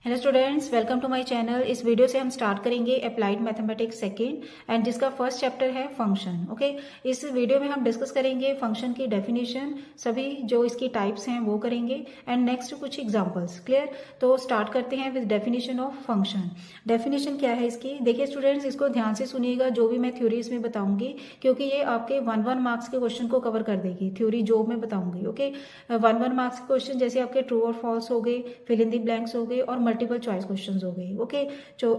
Hello students, welcome to my channel. इस video से हम स्टार्ट करेंगे अप्लाइड मैथमेटिक्स सेकेंड एंड जिसका फर्स्ट चैप्टर है फंक्शन। ओके, इस वीडियो में हम डिस्कस करेंगे फंक्शन की डेफिनेशन, सभी जो इसकी टाइप्स हैं वो करेंगे एंड नेक्स्ट कुछ एग्जांपल्स। क्लियर? तो स्टार्ट करते हैं with definition of function. Definition क्या है इसकी? देखिए स्टूडेंट्स, इसको ध्यान से सुनिएगा, जो भी मैं थ्योरी इसमें बताऊंगी, क्योंकि ये आपके 1 मार्क्स के क्वेश्चन को कवर कर देगी थ्योरी जो मैं बताऊंगी। ओके, 1 मार्क्स के क्वेश्चन जैसे आपके ट्रू और फॉल्स हो गए, फिल इन द ब्लैंक्स हो गए और मल्टीपल चॉइस क्वेश्चंस हो गए। ओके,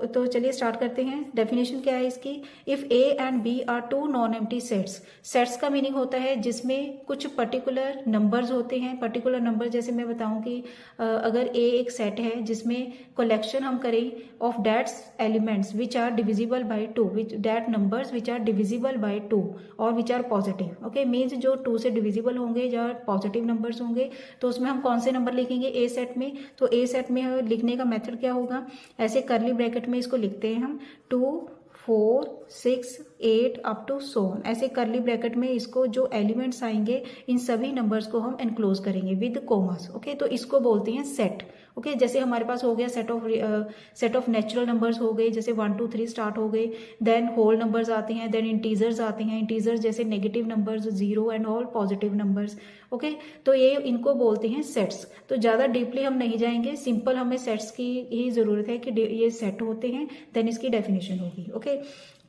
तो चलिए स्टार्ट करते हैं। डेफिनेशन क्या है इसकी? If A and B are two non empty sets. Sets का मीनिंग होता है जिसमें कुछ पर्टिकुलर नंबर्स होते हैं। पर्टिकुलर नंबर जैसे मैं बताऊं कि अगर ए एक सेट है जिसमें कलेक्शन हम करें of that's elements which are divisible by two, which that numbers which are divisible by two और which are positive. Okay, means जो 2 से डिविजिबल होंगे या पॉजिटिव नंबर्स होंगे, तो उसमें हम कौन से नंबर लिखेंगे ए सेट में? तो ए सेट में लिखने का मेथड क्या होगा? ऐसे करली ब्रैकेट में इसको लिखते हैं हम 2, 4, 6, 8 अप टू सो ऑन। ऐसे करली ब्रैकेट में इसको जो एलिमेंट्स आएंगे इन सभी नंबर्स को हम एनक्लोज करेंगे विद कोमास। ओके, तो इसको बोलते हैं सेट। ओके, जैसे हमारे पास हो गया सेट ऑफ नेचुरल नंबर्स हो गए, जैसे 1 2 3 स्टार्ट हो गए, देन होल नंबर्स आते हैं, देन इंटीजर्स आते हैं। इंटीजर्स जैसे negative numbers 0 and all positive numbers. Okay, तो ये इनको बोलते हैं सेट्स। तो ज्यादा डीपली हम नहीं जाएंगे, सिंपल हमें सेट्स की ही जरूरत है कि ये सेट होते हैं, देन इसकी डेफिनेशन होगी। ओके,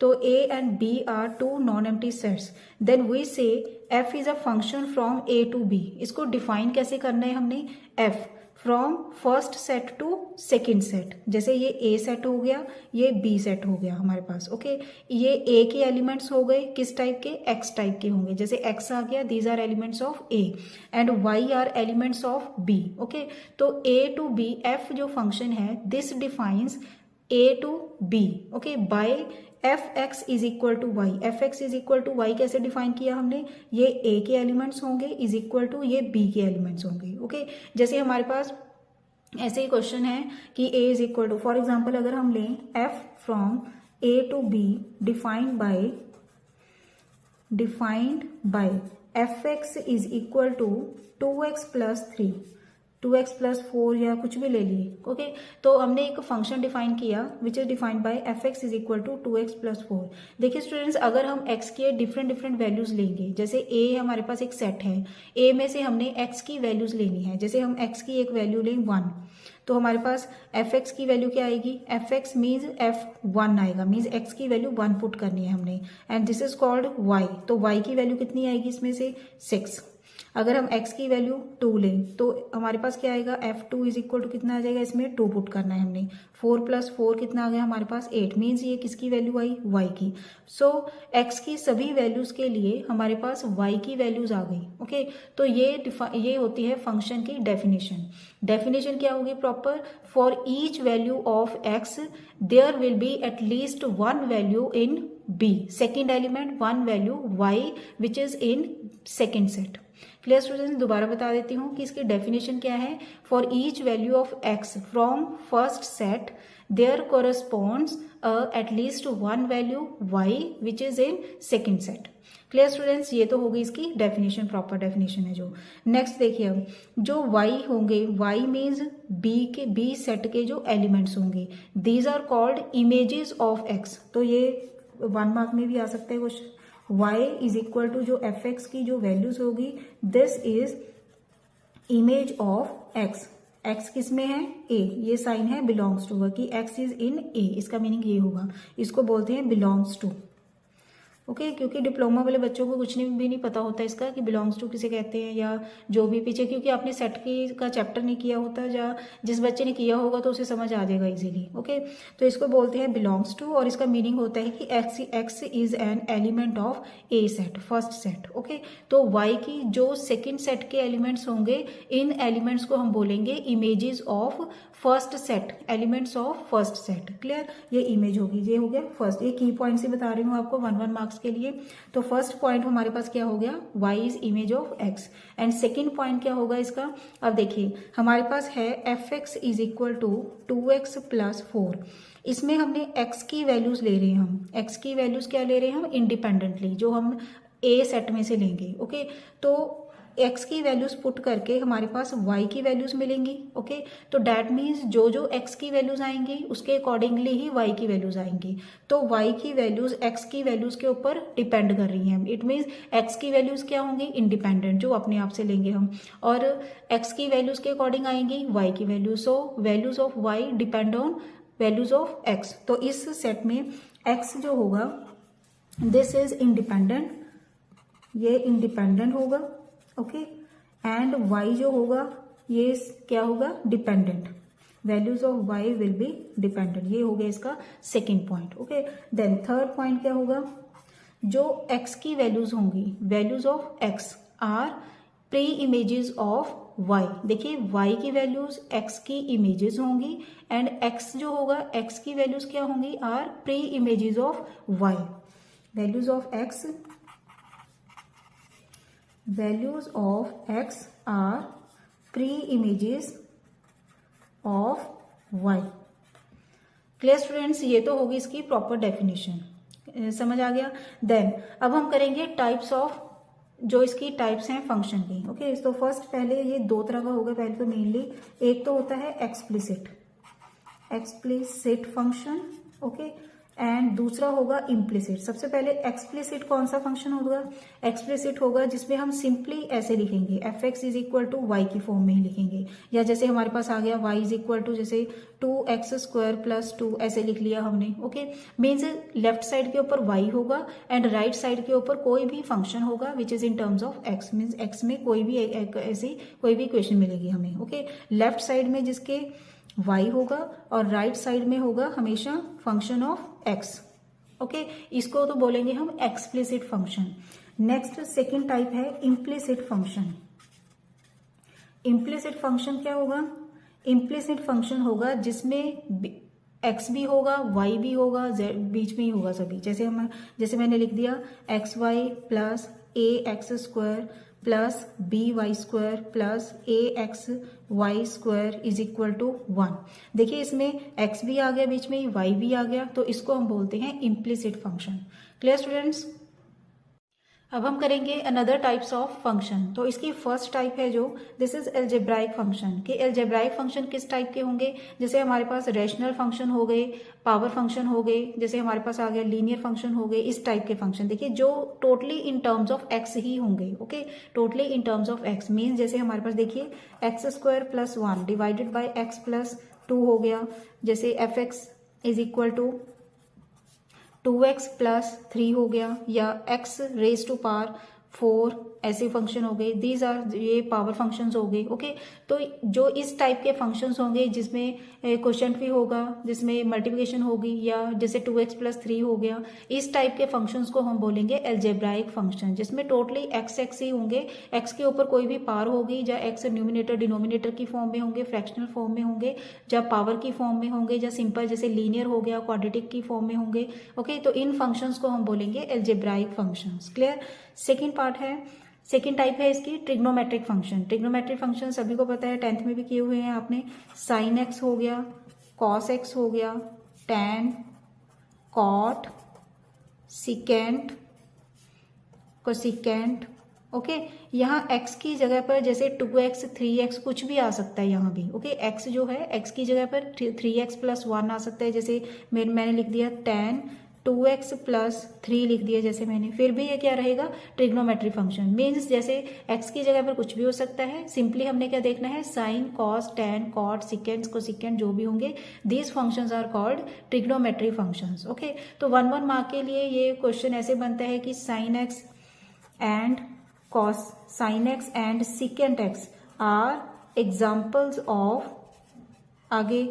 तो A and B are two non-empty sets. Then we say F is a function from A to B. इसको डिफाइन कैसे करना है हमने? F from first set to second set. जैसे ये A सेट हो गया, ये B सेट हो गया हमारे पास। ओके, ये A के एलिमेंट्स हो गए, किस टाइप के? X टाइप के होंगे। जैसे X आ गया, these are elements of A and Y are elements of B। Okay, तो A टू B F जो फंक्शन है, this defines A to B। Okay, by f x is equal to y. F x is equal to y कैसे define किया हमने? ये A के elements होंगे is equal to ये बी के एलिमेंट्स होंगे। ओके, जैसे हमारे पास ऐसे ही क्वेश्चन है कि ए is equal to, for example अगर हम लें f from A to B defined by f x is equal to 2x plus 3, 2x plus 4 या कुछ भी ले लिए। ओके, तो हमने एक फंक्शन डिफाइन किया which is defined by f x is equal to 2x plus 4। देखिए स्टूडेंट्स, अगर हम x के डिफरेंट वैल्यूज लेंगे, जैसे a हमारे पास एक सेट है, a में से हमने x की वैल्यूज लेनी है। जैसे हम x की एक वैल्यू लें 1, तो हमारे पास एफ एक्स की वैल्यू क्या आएगी? एफ एक्स मीन्स F1 आएगा, मीन्स x की वैल्यू 1 पुट करनी है हमने, and this is called y। तो y की वैल्यू कितनी आएगी इसमें से? 6। अगर हम x की वैल्यू 2 लें तो हमारे पास क्या आएगा? F2 इज इक्वल टू कितना आ जाएगा? इसमें 2 पुट करना है हमने। 4 प्लस 4 कितना आ गया हमारे पास? 8। मीन्स ये किसकी वैल्यू आई? y की। सो x की सभी वैल्यूज के लिए हमारे पास y की वैल्यूज आ गई। ओके, तो ये होती है फंक्शन की डेफिनेशन। डेफिनेशन क्या होगी proper? For each value of x there will be at least 1 value in b, second element 1 value y which is in second set. Clear students, दोबारा बता देती हूँ कि इसकी डेफिनेशन क्या है। For each value of x from first set there corresponds at least 1 value y which is in second set. Clear students, ये तो होगी इसकी डेफिनेशन, प्रॉपर डेफिनेशन है जो। नेक्स्ट देखिए, अब जो y होंगे, y मीन्स b सेट के जो एलिमेंट्स होंगे, these are called images of x। तो ये 1 मार्क में भी आ सकता है question. y is equal to जो एफ एक्स की जो वैल्यूज होगी, this is image of x। x किस में है? a। ये साइन है बिलोंग्स टू का, कि x इज इन a, इसका मीनिंग ये होगा। इसको बोलते हैं बिलोंग्स टू। ओके, क्योंकि डिप्लोमा वाले बच्चों को कुछ भी नहीं पता होता इसका कि बिलोंग्स टू किसे कहते हैं या जो भी पीछे, क्योंकि आपने सेट का चैप्टर नहीं किया होता, या जिस बच्चे ने किया होगा तो उसे समझ आ जाएगा इजीली। ओके, तो इसको बोलते हैं बिलोंग्स टू, और इसका मीनिंग होता है कि x is an element of A set, first set. Okay, तो वाई की जो सेकेंड सेट के एलिमेंट्स होंगे, इन एलिमेंट्स को हम बोलेंगे images of first set, elements of first set. Clear, ये इमेज होगी। ये हो गया फर्स्ट, ये की पॉइंट से बता रही हूँ आपको 1 मार्क्स के लिए। तो फर्स्ट पॉइंट हमारे पास क्या हो गया? y is image of x। And second point क्या होगा इसका? अब देखिए हमारे पास है f x is equal to 2x plus 4। इसमें हमने x की वैल्यूज ले रहे हैं, हम x की वैल्यूज क्या ले रहे हैं? हम इंडिपेंडेंटली, जो हम a सेट में से लेंगे। ओके, तो एक्स की वैल्यूज पुट करके हमारे पास वाई की वैल्यूज मिलेंगी। ओके, तो डैट मीन्स जो जो एक्स की वैल्यूज आएंगी उसके अकॉर्डिंगली ही वाई की वैल्यूज आएंगी। तो वाई की वैल्यूज एक्स की वैल्यूज के ऊपर डिपेंड कर रही हैं। इट मीन्स एक्स की वैल्यूज क्या होंगी, इंडिपेंडेंट, जो अपने आप से लेंगे हम, और एक्स की वैल्यूज के अकॉर्डिंग आएंगी वाई की values. So values of y depend on values of x. तो इस सेट में एक्स जो होगा दिस इज इंडिपेंडेंट, ये इंडिपेंडेंट होगा। ओके, एंड y जो होगा ये क्या होगा, dependent. Values of y will be dependent. ये हो गया इसका second point. Okay, then third point क्या होगा, जो x की वैल्यूज होंगी, values of x are pre images of y। देखिए y की वैल्यूज x की इमेजेस होंगी एंड x जो होगा x की वैल्यूज क्या होंगी, are pre images of y। Values of x, values of x are pre-images of y। Clear students, ये तो होगी इसकी प्रॉपर डेफिनेशन, समझ आ गया। देन अब हम करेंगे टाइप्स ऑफ, जो इसकी टाइप्स हैं फंक्शन की। ओके, तो फर्स्ट पहले ये दो तरह का होगा। पहले तो मेनली एक तो होता है एक्सप्लिसिट फंक्शन। ओके, एंड दूसरा होगा इम्प्लिसिट। सबसे पहले एक्सप्लिसिट कौन सा फंक्शन होगा, एक्सप्लिसिट होगा जिसमें हम सिंपली ऐसे लिखेंगे f x is equal to y की फॉर्म में ही लिखेंगे, या जैसे हमारे पास आ गया वाई इज इक्वल टू जैसे 2x² + 2 ऐसे लिख लिया हमने। ओके, मीन्स लेफ्ट साइड के ऊपर वाई होगा एंड राइट साइड के ऊपर कोई भी फंक्शन होगा विच is in terms of x. Means x में कोई भी ऐसी कोई भी इक्वेशन मिलेगी हमें। ओके, लेफ्ट साइड में जिसके y होगा और राइट साइड में होगा हमेशा फंक्शन ऑफ x। ओके, इसको तो बोलेंगे हम explicit function. Next second type है इम्प्लिसिट फंक्शन। इम्प्लिसिट फंक्शन क्या होगा, इम्प्लिसिट फंक्शन होगा जिसमें x भी होगा y भी होगा, z बीच में ही होगा सभी। जैसे मैंने लिख दिया xy + ax² + by² + ax(y)² is equal to 1। देखिए इसमें x भी आ गया बीच में, y भी आ गया, तो इसको हम बोलते हैं इम्प्लिसिट फंक्शन। क्लियर स्टूडेंट्स, अब हम करेंगे अनदर टाइप्स ऑफ फंक्शन। तो इसकी फर्स्ट टाइप है जो दिस इज एल्जेब्राइक फंक्शन। कि एल्जेब्राइक फंक्शन किस टाइप के होंगे, जैसे हमारे पास रेशनल फंक्शन हो गए, पावर फंक्शन हो गए, जैसे हमारे पास आ गया लीनियर फंक्शन हो गए, इस टाइप के फंक्शन। देखिए जो totally in terms of x ही होंगे। Okay, totally in terms of x means जैसे हमारे पास देखिए x² + 1 डिवाइडेड बाई x + 2 हो गया। जैसे f x is equal to 2x + 3 हो गया, या x⁴ ऐसे फंक्शन हो गए। दीज आर ये पावर फंक्शंस हो गए। ओके, तो जो इस टाइप के फंक्शंस होंगे जिसमें क्वोशंट भी होगा, जिसमें मल्टीप्लिकेशन होगी, या जैसे 2x + 3 हो गया, इस टाइप के फंक्शंस को हम बोलेंगे एल्जेब्राइक फंक्शन, जिसमें टोटली x ही होंगे। x के ऊपर कोई भी पावर होगी, या x न्यूमिनेटर डिनोमिनेटर की फॉर्म में होंगे, फ्रैक्शनल फॉर्म में होंगे, या पावर की फॉर्म में होंगे, या सिंपल जैसे लीनियर हो गया क्वाड्रेटिक की फॉर्म में होंगे। ओके, तो इन फंक्शंस को हम बोलेंगे algebraic functions. Clear. Second part है, सेकेंड टाइप है इसकी ट्रिग्नोमेट्रिक फंक्शन। ट्रिग्नोमेट्रिक फंक्शन सभी को पता है, 10th में भी किए हुए हैं आपने। साइन एक्स हो गया, कॉस एक्स हो गया, tan, cot, secant, cosecant. Okay, यहाँ x की जगह पर जैसे 2x 3x कुछ भी आ सकता है यहाँ भी। ओके, x जो है x की जगह पर 3x + 1 आ सकता है। जैसे मैंने लिख दिया टैन 2x + 3 लिख दिया जैसे मैंने, फिर भी ये क्या रहेगा, ट्रिग्नोमेट्री फंक्शन। मीन्स जैसे x की जगह पर कुछ भी हो सकता है। सिंपली हमने क्या देखना है, sine, cos, tan, cot, secant, cosecant जो भी होंगे, these functions are called trigonometry functions. Okay, तो 1 मार्क के लिए ये क्वेश्चन ऐसे बनता है कि sine x and secant x are examples of, आगे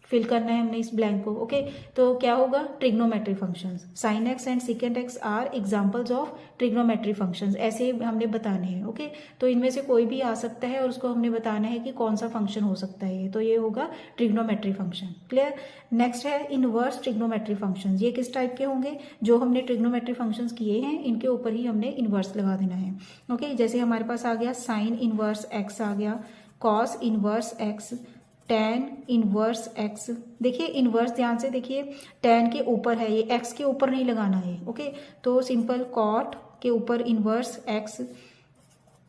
फिल करना है हमने इस ब्लैंक को। ओके, तो क्या होगा, trigonometry functions. Sine x and secant x are examples of trigonometry functions, ऐसे हमने बताने हैं। ओके, तो इनमें से कोई भी आ सकता है और उसको हमने बताना है कि कौन सा फंक्शन हो सकता है, तो ये होगा ट्रिग्नोमेट्री फंक्शन। क्लियर। नेक्स्ट है इनवर्स ट्रिग्नोमेट्री फंक्शन। ये किस टाइप के होंगे, जो हमने ट्रिग्नोमेट्री फंक्शंस किए हैं इनके ऊपर ही हमने इनवर्स लगा देना है। ओके, जैसे हमारे पास आ गया साइन इनवर्स एक्स आ गया, cos inverse x, tan inverse x। देखिए इनवर्स ध्यान से देखिए, tan के ऊपर है, ये x के ऊपर नहीं लगाना है। ओके, तो सिंपल cot के ऊपर inverse x,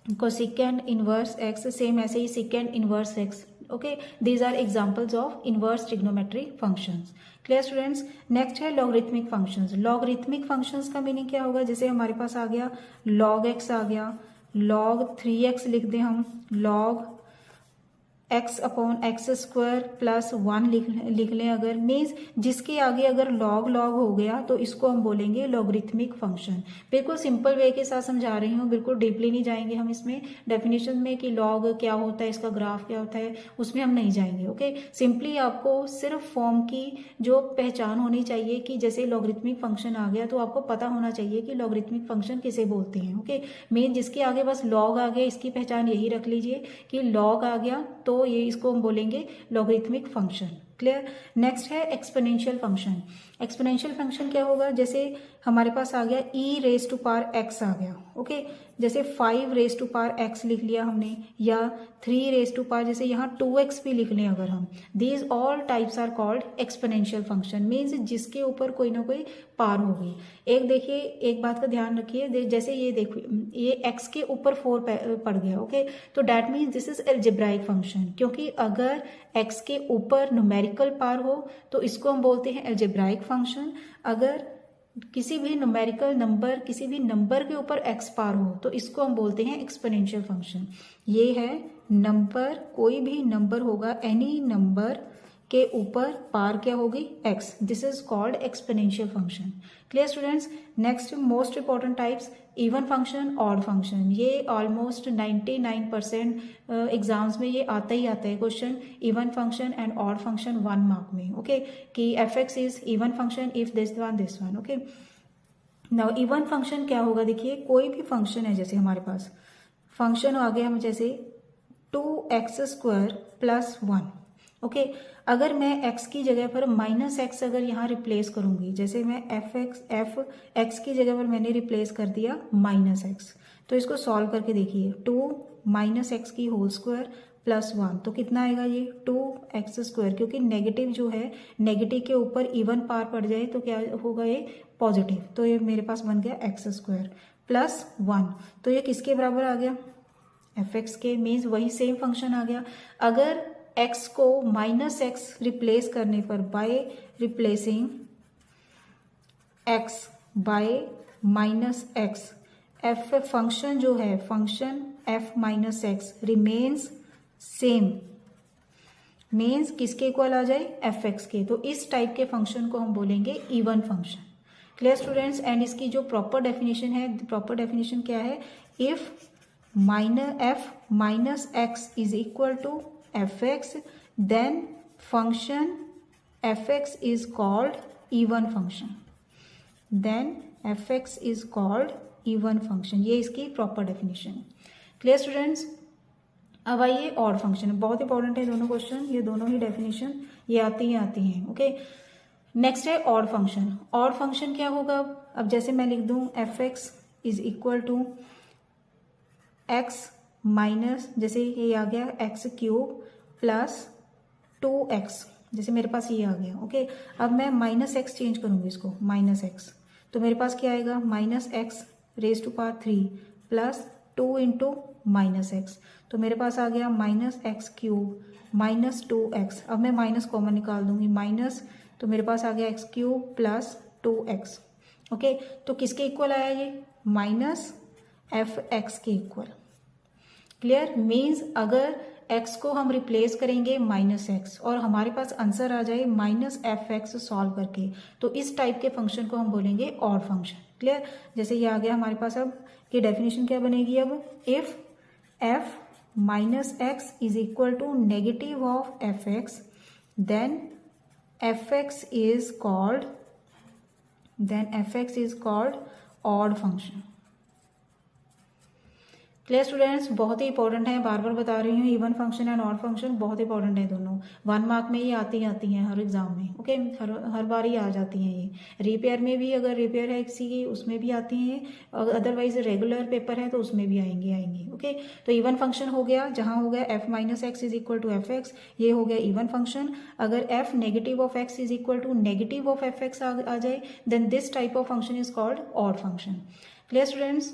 cosecant inverse x, same ऐसे ही secant inverse x. Okay, these are examples of inverse trigonometric functions. Clear students. Next है लॉगरिथमिक फंक्शंस. लॉगरिथमिक फंक्शंस का मीनिंग क्या होगा? जैसे हमारे पास आ गया log x आ गया, log 3x लिख दें हम, log x upon x square plus 1 लिख लें. अगर मीन्स जिसके आगे अगर log हो गया तो इसको हम बोलेंगे लॉगरिथमिक फंक्शन. बिल्कुल सिंपल वे के साथ समझा रही हूँ, बिल्कुल डीपली नहीं जाएंगे हम इसमें डेफिनेशन में कि log क्या होता है, इसका ग्राफ क्या होता है, उसमें हम नहीं जाएंगे. ओके, सिंपली आपको सिर्फ फॉर्म की जो पहचान होनी चाहिए कि जैसे लॉगरिथमिक फंक्शन आ गया तो आपको पता होना चाहिए कि लॉगरिथमिक फंक्शन किसे बोलते हैं. ओके, मेन जिसके आगे बस log आ गया इसकी पहचान यही रख लीजिए कि log आ गया तो ये इसको हम बोलेंगे लॉगरिथमिक फंक्शन. क्लियर. नेक्स्ट है एक्सपोनेंशियल फंक्शन. एक्सपोनेंशियल फंक्शन क्या होगा? जैसे हमारे पास आ गया e raise to power x आ गया. ओके, जैसे 5 रेज टू पावर x लिख लिया हमने, या 3 रेज टू पावर, जैसे यहाँ 2x भी लिख लें अगर हम. These all types are called exponential function. Means जिसके ऊपर कोई ना कोई पार होगी. एक देखिए, एक बात का ध्यान रखिए, जैसे ये देखिए ये x के ऊपर 4 पड़ गया. ओके, तो that means this is algebraic function, क्योंकि अगर x के ऊपर न्यूमेरिकल पार हो तो इसको हम बोलते हैं एल्जेब्राइक फंक्शन. अगर किसी भी न्यूमेरिकल नंबर, किसी भी नंबर के ऊपर x पार हो तो इसको हम बोलते हैं एक्सपोनेंशियल फंक्शन. ये है नंबर, कोई भी नंबर होगा, एनी नंबर के ऊपर पार क्या होगी? x. This is called exponential function. Clear students. Next most important types, even function, odd function. ये ऑलमोस्ट 99% एग्जाम्स में ये आता ही आता है question, even function and odd function 1 mark में. ओके, कि f(x) is even function if this one. Okay, now even function क्या होगा? देखिए कोई भी फंक्शन है, जैसे हमारे पास फंक्शन आ गया हम जैसे 2x² प्लस 1. ओके, अगर मैं x की जगह पर -x अगर यहाँ रिप्लेस करूंगी, जैसे मैं f(x) की जगह पर मैंने रिप्लेस कर दिया -x, तो इसको सॉल्व करके देखिए 2 -x की होल स्क्वायर प्लस 1, तो कितना आएगा ये 2x². क्योंकि नेगेटिव जो है, नेगेटिव के ऊपर इवन पार पड़ जाए तो क्या होगा? ये पॉजिटिव. तो ये मेरे पास बन गया x² प्लस 1. तो ये किसके बराबर आ गया? f(x) के. मीन्स वही सेम फंक्शन आ गया. अगर x को -x रिप्लेस करने पर, by replacing x by -x, f function जो है, function f -x remains same. Means किसके इक्वल आ जाए? f(x) के. तो इस टाइप के फंक्शन को हम बोलेंगे even function. Clear students. And इसकी जो प्रॉपर डेफिनेशन है, प्रॉपर डेफिनेशन क्या है? If f -x is equal to f(x), then function f(x) is called even function. Then f(x) is called even function. ये इसकी प्रॉपर डेफिनेशन. Clear students. अब आइए odd function. बहुत इंपॉर्टेंट है दोनों क्वेश्चन, ये दोनों ही डेफिनेशन ये आती हैं. ओके, नेक्स्ट है ऑड फंक्शन. ऑड फंक्शन क्या होगा? अब जैसे मैं लिख दूं f(x) is equal to x minus, जैसे ये आ गया x³ प्लस 2x, जैसे मेरे पास ये आ गया. ओके, अब मैं -x चेंज करूंगी इसको, -x, तो मेरे पास क्या आएगा? -x raise to power 3 plus 2 into -x, तो मेरे पास आ गया -x³ माइनस 2x. अब मैं माइनस कॉमन निकाल दूंगी, माइनस, तो मेरे पास आ गया x³ प्लस 2x. ओके, तो किसके इक्वल आया ये? -f(x) के इक्वल. क्लियर. मीन्स अगर x को हम रिप्लेस करेंगे -x और हमारे पास आंसर आ जाए -f(x) सॉल्व करके, तो इस टाइप के फंक्शन को हम बोलेंगे ऑड फंक्शन. क्लियर. जैसे ये आ गया हमारे पास. अब की डेफिनेशन क्या बनेगी? अब if f -x is equal to negative of f(x), then f(x) is called odd function. Clear students. बहुत ही इंपॉर्टेंट है, बार बार बता रही हूँ, even function and odd function बहुत इंपॉर्टेंट है दोनों. 1 मार्क में ये आती हैं हर एग्जाम में. ओके, हर बार ही आ जाती हैं ये. रिपेयर में भी, अगर रिपेयर है किसी की, उसमें भी आती हैं. अदरवाइज रेगुलर पेपर है तो उसमें भी आएंगे. ओके, तो इवन फंक्शन हो गया, जहाँ हो गया f -x is equal to f(x), ये हो गया इवन फंक्शन. अगर f negative of x is equal to negative of f(x) आ जाए, then this type of function is called odd function. Clear students.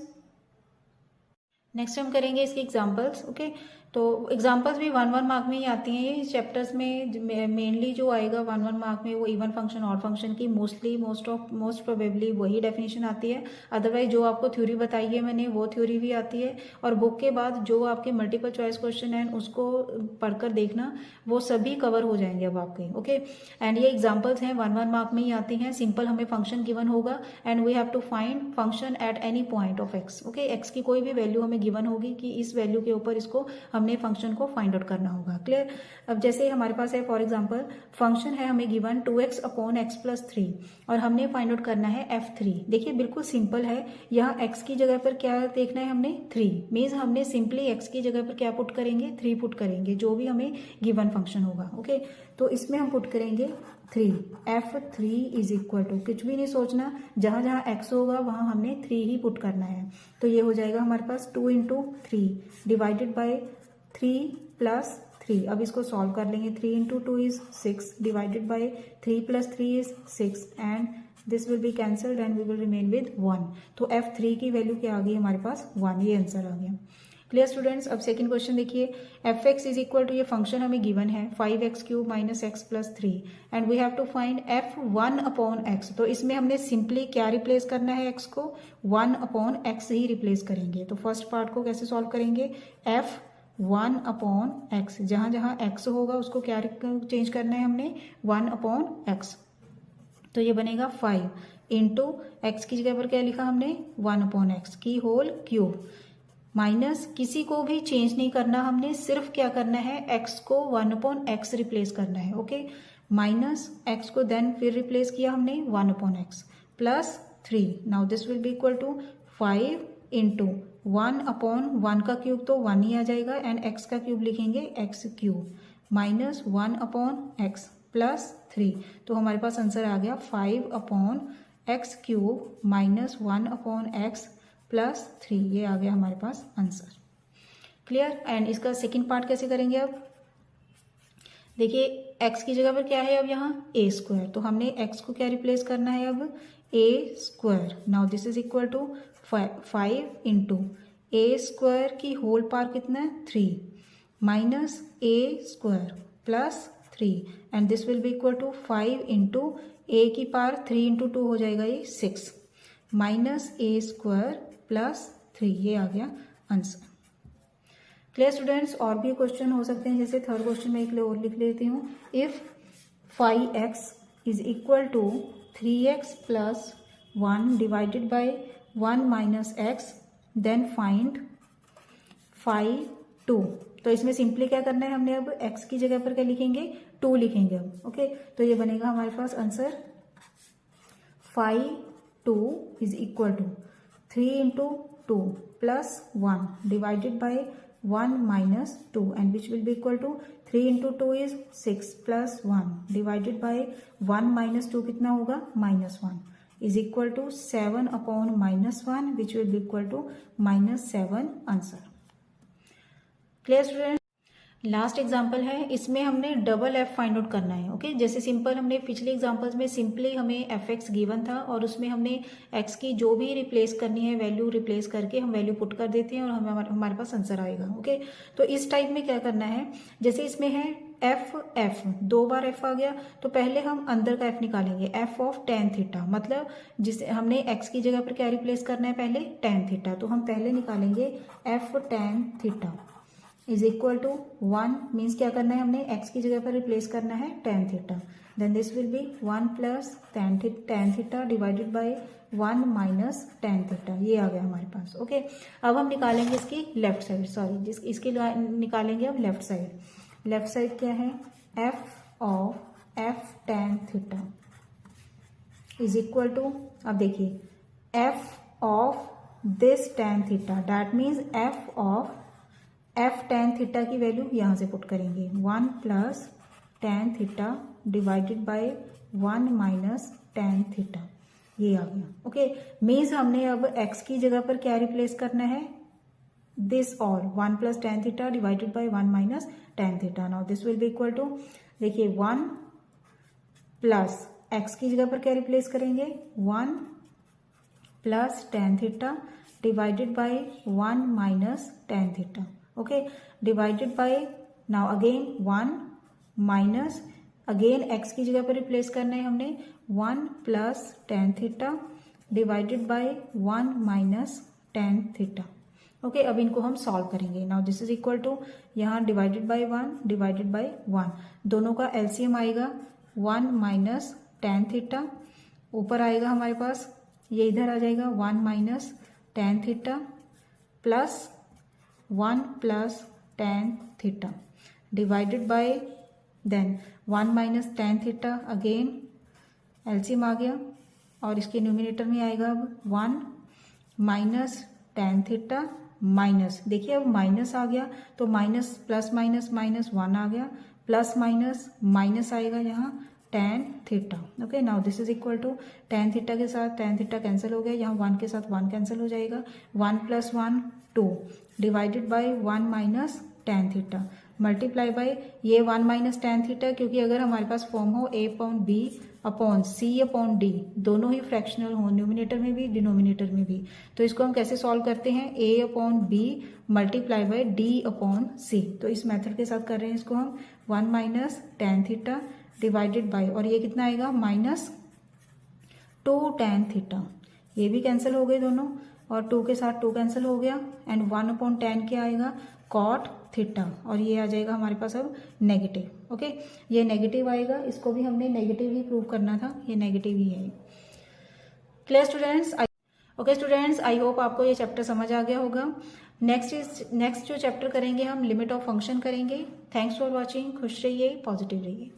Next हम करेंगे इसके एग्जांपल्स। ओके, तो एग्जांपल्स भी 1 1 मार्क में ही आती हैं। ये चैप्टर्स में मेनली जो आएगा 1 1 मार्क में वो इवन फंक्शन और फंक्शन की मोस्ट प्रोबेबली वही डेफिनेशन आती है। अदरवाइज जो आपको थ्योरी बताई है मैंने वो थ्योरी भी आती है, और बुक के बाद जो आपके मल्टीपल चॉइस क्वेश्चन हैं उसको पढ़कर देखना, वो सभी कवर हो जाएंगे अब आपके। ओके, एंड ये एग्जाम्पल्स हैं 1 1 मार्क में ही आती हैं। सिंपल हमें फंक्शन गिवन होगा and we have to find function at any point of x. Okay, x की कोई भी वैल्यू हमें गिवन होगी कि इस वैल्यू के ऊपर इसको हमने फंक्शन को फाइंड आउट करना होगा। क्लियर। अब जैसे हमारे पास है फॉर एग्जांपल फंक्शन है हमें given 2x upon x plus 3 और हमने फाइंड आउट करना है f3। देखिए बिल्कुल सिंपल है, यहाँ x की जगह पर क्या देखना है हमने 3, मीन्स हमने सिंपली x की जगह पर क्या पुट करेंगे 3 पुट करेंगे, जो भी हमें गिवन फंक्शन होगा। ओके, तो इसमें हम पुट करेंगे 3, f3 इज इक्वल टू, कुछ भी नहीं सोचना, जहां जहां x होगा वहां हमने 3 ही पुट करना है। तो ये हो जाएगा हमारे पास 2 इंटू 3 डिवाइडेड बाई 3 प्लस 3। अब इसको सॉल्व कर लेंगे। 3 into 2 is 6 divided by 3 plus 3 is 6 and this will be cancelled and we will remain with 1। तो f3 की वैल्यू क्या आ गई हमारे पास 1, ये आंसर आ गया। Clear students. अब सेकंड क्वेश्चन देखिए, f x is equal to, ये फंक्शन हमें गिवन है 5x³ minus x plus 3 and we have to find f1 upon x. तो इसमें हमने सिंपली क्या रिप्लेस करना है, x को 1 अपॉन एक्स ही रिप्लेस करेंगे। तो फर्स्ट पार्ट को कैसे सॉल्व करेंगे, f1 अपॉन एक्स, जहां जहां x होगा उसको क्या चेंज करना है हमने 1 अपॉन एक्स। तो ये बनेगा 5 इंटू एक्स की जगह पर क्या लिखा हमने 1 अपॉन एक्स की होल क्यूब, माइनस किसी को भी चेंज नहीं करना हमने, सिर्फ क्या करना है x को 1 अपॉन एक्स रिप्लेस करना है। ओके, माइनस x को देन फिर रिप्लेस किया हमने 1 upon x plus 3। Now this will be equal to 5 into 1 upon 1 का क्यूब तो 1 ही आ जाएगा एंड x का क्यूब लिखेंगे x cube minus 1 upon x plus 3। तो हमारे पास आंसर आ गया 5 upon x cube minus 1 upon x plus 3, ये आ गया हमारे पास आंसर। क्लियर। एंड इसका सेकंड पार्ट कैसे करेंगे, अब देखिए x की जगह पर क्या है अब यहाँ a², तो हमने x को क्या रिप्लेस करना है अब a²। Now this is equal to 5 into a² की होल पावर कितना है 3 minus a² plus 3 and this will be equal to 5 into a की पावर 3 इंटू 2 हो जाएगा ये 6 माइनस a² प्लस 3, ये आ गया आंसर। Clear students. और भी क्वेश्चन हो सकते हैं, जैसे थर्ड क्वेश्चन में एक और लिख लेती हूँ। If 5x is equal to 3x plus 1 divided by 1 minus x then find 2। तो इसमें सिंपली क्या करना है हमने, अब x की जगह पर क्या लिखेंगे 2 लिखेंगे अब। ओके, तो ये बनेगा हमारे पास answer 2 is equal to 3 into 2 plus 1 divided by 1 minus 2 and which will be equal to 3 into 2 is 6 plus 1 divided by 1 minus 2 कितना होगा -1 is equal to 7 upon -1 which will be equal to -7 answer. Clear student. Last example है, इसमें हमने double F find out करना है। Okay, जैसे simple हमने पिछले एग्जाम्पल्स में सिंपली हमें एफ एक्स गिवन था और उसमें हमने एक्स की जो भी रिप्लेस करनी है वैल्यू रिप्लेस करके हम वैल्यू पुट कर देते हैं और हमारे पास आंसर आएगा। ओके, तो इस टाइप में क्या करना है, जैसे इसमें है एफ 2 बार एफ आ गया तो पहले हम अंदर का एफ निकालेंगे, एफ ऑफ tan थीटा, मतलब जिसे हमने एक्स की जगह पर क्या रिप्लेस करना है पहले tan थीटा, तो हम पहले निकालेंगे f tan theta is equal to 1, means क्या करना है हमने x की जगह पर रिप्लेस करना है tan theta, then this will be 1 plus tan theta divided by 1 minus tan theta, ये आ गया हमारे पास। ओके, अब हम निकालेंगे इसकी लेफ्ट साइड, सॉरी इसकी निकालेंगे अब लेफ्ट साइड। लेफ्ट साइड क्या है, f of f tan theta is equal to, अब देखिए f of this tan theta, that means f of f tan theta की वैल्यू यहाँ से पुट करेंगे 1 plus tan theta divided by 1 minus tan theta, ये आ गया। ओके, मीन्स हमने अब x की जगह पर क्या रिप्लेस करना है, this all 1 plus tan theta divided by 1 minus tan theta. Now this will be equal to, देखिए 1 प्लस x की जगह पर क्या रिप्लेस करेंगे 1 plus tan theta divided by 1 minus tan theta. Okay, divided by, now again 1 minus, again x की जगह पर replace करना है हमने, 1 plus tan theta divided by 1 minus tan theta. Okay, अब इनको हम सॉल्व करेंगे. Now this is equal to, यहाँ डिवाइडेड बाय 1 डिवाइडेड बाय 1, दोनों का एलसीएम आएगा 1 माइनस tan थीटा, ऊपर आएगा हमारे पास, ये इधर आ जाएगा 1 minus tan theta plus 1 plus tan theta divided by, then 1 minus tan theta, again LCM आ गया और इसके न्यूमिनेटर में आएगा अब 1 माइनस tan थीटा माइनस, देखिए अब माइनस आ गया तो माइनस प्लस माइनस माइनस 1 आ गया, प्लस माइनस माइनस आएगा यहाँ tan theta. Okay, now this is equal to, tan theta के साथ tan थीटा कैंसिल हो गया, यहाँ 1 के साथ 1 कैंसिल हो जाएगा, 1 plus 1 2 divided by 1 minus tan theta multiply by ये 1 माइनस tan थीटा, क्योंकि अगर हमारे पास फॉर्म हो a upon b upon c upon d, दोनों ही फ्रैक्शनल हो, न्यूमिनेटर में भी डिनोमिनेटर में भी, तो इसको हम कैसे सॉल्व करते हैं, a upon b multiply by d upon c. तो इस मेथड के साथ कर रहे हैं इसको हम, 1 minus tan theta divided bye, और ये कितना आएगा माइनस 2 tan थीटा, ये भी कैंसिल हो गए दोनों, और 2 के साथ 2 कैंसिल हो गया, एंड 1 अपॉन tan क्या आएगा cot थीटा, और ये आ जाएगा हमारे पास अब नेगेटिव. ओके, ये नेगेटिव आएगा, इसको भी हमने नेगेटिव ही प्रूव करना था, ये नेगेटिव ही है. Clear students? Okay students, I hope आपको ये चैप्टर समझ आ गया होगा. नेक्स्ट जो चैप्टर करेंगे हम लिमिट ऑफ फंक्शन करेंगे. Thanks for watching. खुश रहिए, पॉजिटिव रहिए.